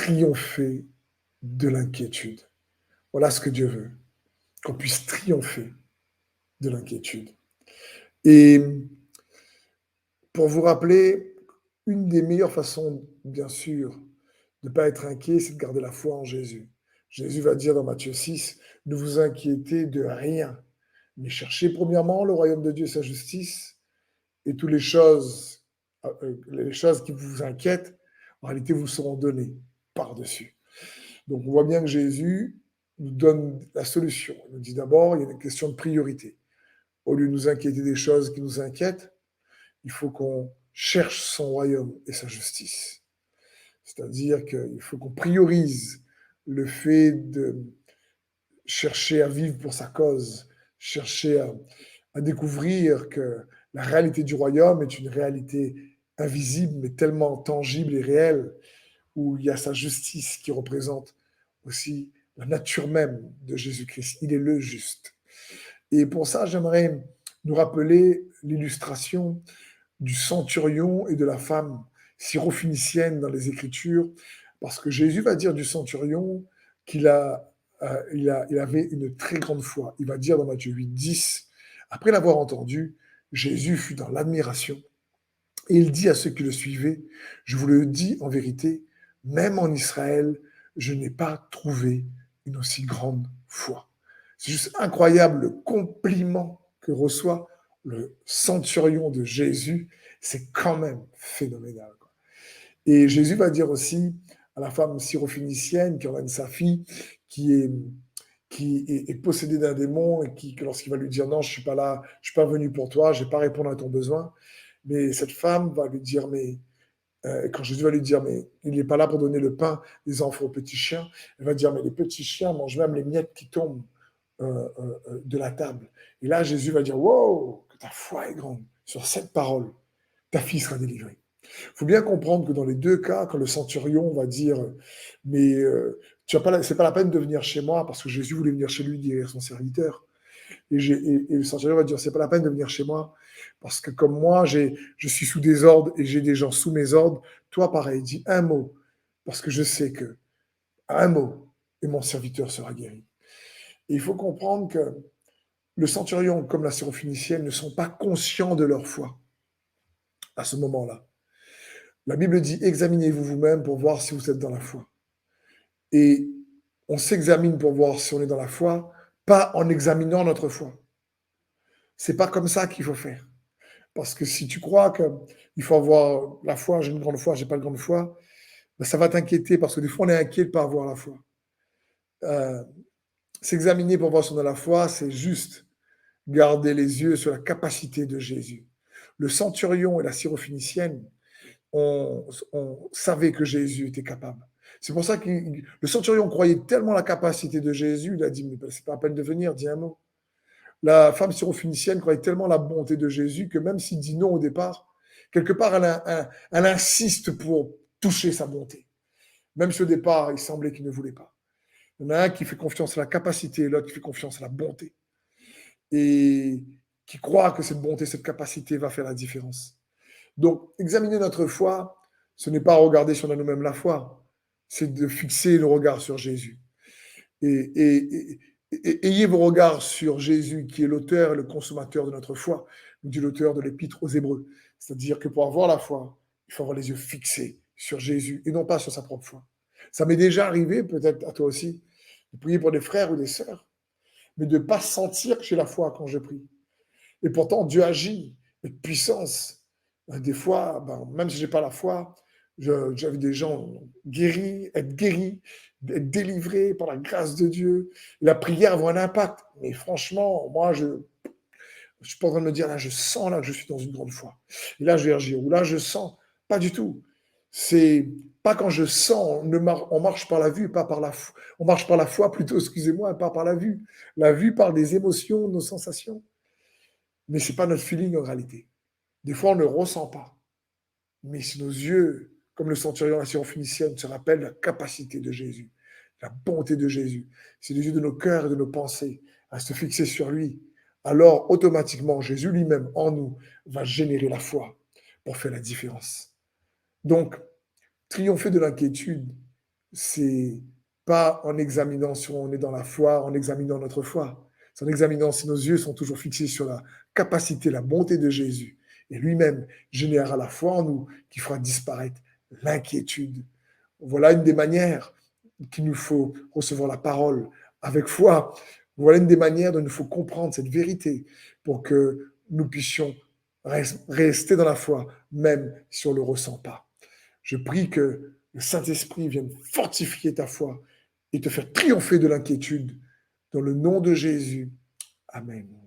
triompher de l'inquiétude. Voilà ce que Dieu veut, qu'on puisse triompher de l'inquiétude. Et pour vous rappeler, une des meilleures façons, bien sûr, de ne pas être inquiet, c'est de garder la foi en Jésus. Jésus va dire dans Matthieu 6, ne vous inquiétez de rien, mais cherchez premièrement le royaume de Dieu et sa justice, et toutes les choses qui vous inquiètent, en réalité, vous seront données par-dessus. Donc, on voit bien que Jésus nous donne la solution. Il nous dit d'abord, il y a une question de priorité. Au lieu de nous inquiéter des choses qui nous inquiètent, il faut qu'on cherche son royaume et sa justice. C'est-à-dire qu'il faut qu'on priorise le fait de chercher à vivre pour sa cause, chercher à découvrir que la réalité du royaume est une réalité invisible, mais tellement tangible et réelle, où il y a sa justice qui représente aussi la nature même de Jésus-Christ. Il est le juste. Et pour ça, j'aimerais nous rappeler l'illustration du centurion et de la femme syrophénicienne dans les Écritures, parce que Jésus va dire du centurion qu'il il avait une très grande foi. Il va dire dans Matthieu 8, 10, après l'avoir entendu, Jésus fut dans l'admiration et il dit à ceux qui le suivaient, je vous le dis en vérité, même en Israël, je n'ai pas trouvé une aussi grande foi. C'est juste incroyable le compliment que reçoit le centurion de Jésus. C'est quand même phénoménal. Et Jésus va dire aussi à la femme syrophénicienne qui emmène sa fille, qui est possédée d'un démon et que lorsqu'il va lui dire non, je suis pas là, je suis pas venu pour toi, je vais pas répondre à ton besoin. Mais cette femme va lui dire, mais quand Jésus va lui dire, mais il n'est pas là pour donner le pain des enfants aux petits chiens, elle va dire, mais les petits chiens mangent même les miettes qui tombent de la table. Et là, Jésus va dire, wow, que ta foi est grande. Sur cette parole, ta fille sera délivrée. Il faut bien comprendre que dans les deux cas, quand le centurion va dire, mais c'est pas la peine de venir chez moi, parce que Jésus voulait venir chez lui, dire son serviteur. Et le centurion va dire, c'est pas la peine de venir chez moi, parce que comme moi, je suis sous des ordres et j'ai des gens sous mes ordres, toi pareil, dis un mot, parce que je sais que un mot, et mon serviteur sera guéri. Et il faut comprendre que le centurion, comme la syrophénicienne, ne sont pas conscients de leur foi à ce moment-là. La Bible dit, examinez-vous vous-même pour voir si vous êtes dans la foi. Et on s'examine pour voir si on est dans la foi, pas en examinant notre foi. C'est pas comme ça qu'il faut faire. Parce que si tu crois qu'il faut avoir la foi, j'ai une grande foi, j'ai pas de grande foi, ben ça va t'inquiéter parce que des fois on est inquiet de pas avoir la foi. S'examiner pour voir si on a la foi, c'est juste garder les yeux sur la capacité de Jésus. Le centurion et la syrophénicienne, on savait que Jésus était capable. C'est pour ça que le centurion croyait tellement la capacité de Jésus, il a dit, mais c'est pas la peine de venir, dis un mot. La femme syrophénicienne croyait tellement la bonté de Jésus que même s'il dit non au départ, quelque part, elle insiste pour toucher sa bonté. Même si au départ, il semblait qu'il ne voulait pas. Il y en a un qui fait confiance à la capacité et l'autre qui fait confiance à la bonté. Et qui croit que cette bonté, cette capacité va faire la différence. Donc, examiner notre foi, ce n'est pas regarder si on a nous-mêmes la foi, c'est de fixer le regard sur Jésus. Et ayez vos regards sur Jésus, qui est l'auteur et le consommateur de notre foi, nous dit l'auteur de l'Épître aux Hébreux. C'est-à-dire que pour avoir la foi, il faut avoir les yeux fixés sur Jésus et non pas sur sa propre foi. Ça m'est déjà arrivé, peut-être à toi aussi, de prier pour des frères ou des sœurs, mais de ne pas sentir que j'ai la foi quand je prie. Et pourtant, Dieu agit avec puissance. Des fois, même si je n'ai pas la foi, j'avais des gens guéris, être délivrés par la grâce de Dieu. La prière a un impact. Mais franchement, moi, je suis pas en train de me dire, là, je sens là que je suis dans une grande foi. Et là, je vais agir. Ou là, je sens. Pas du tout. C'est pas quand je sens, on marche par la vue, pas par la foi. On marche par la foi plutôt, excusez-moi, pas par la vue. La vue parle des émotions, de nos sensations. Mais ce n'est pas notre feeling en réalité. Des fois, on ne ressent pas. Mais si nos yeux, comme le centurion de la syrophénicienne, se rappellent la capacité de Jésus, la bonté de Jésus, c'est les yeux de nos cœurs et de nos pensées à se fixer sur lui, alors automatiquement, Jésus lui-même en nous va générer la foi pour faire la différence. Donc, triompher de l'inquiétude, c'est pas en examinant si on est dans la foi, en examinant notre foi. C'est en examinant si nos yeux sont toujours fixés sur la capacité, la bonté de Jésus. Et lui-même générera la foi en nous qui fera disparaître l'inquiétude. Voilà une des manières qu'il nous faut recevoir la parole avec foi. Voilà une des manières dont il nous faut comprendre cette vérité pour que nous puissions rester dans la foi, même si on ne le ressent pas. Je prie que le Saint-Esprit vienne fortifier ta foi et te faire triompher de l'inquiétude. Dans le nom de Jésus. Amen.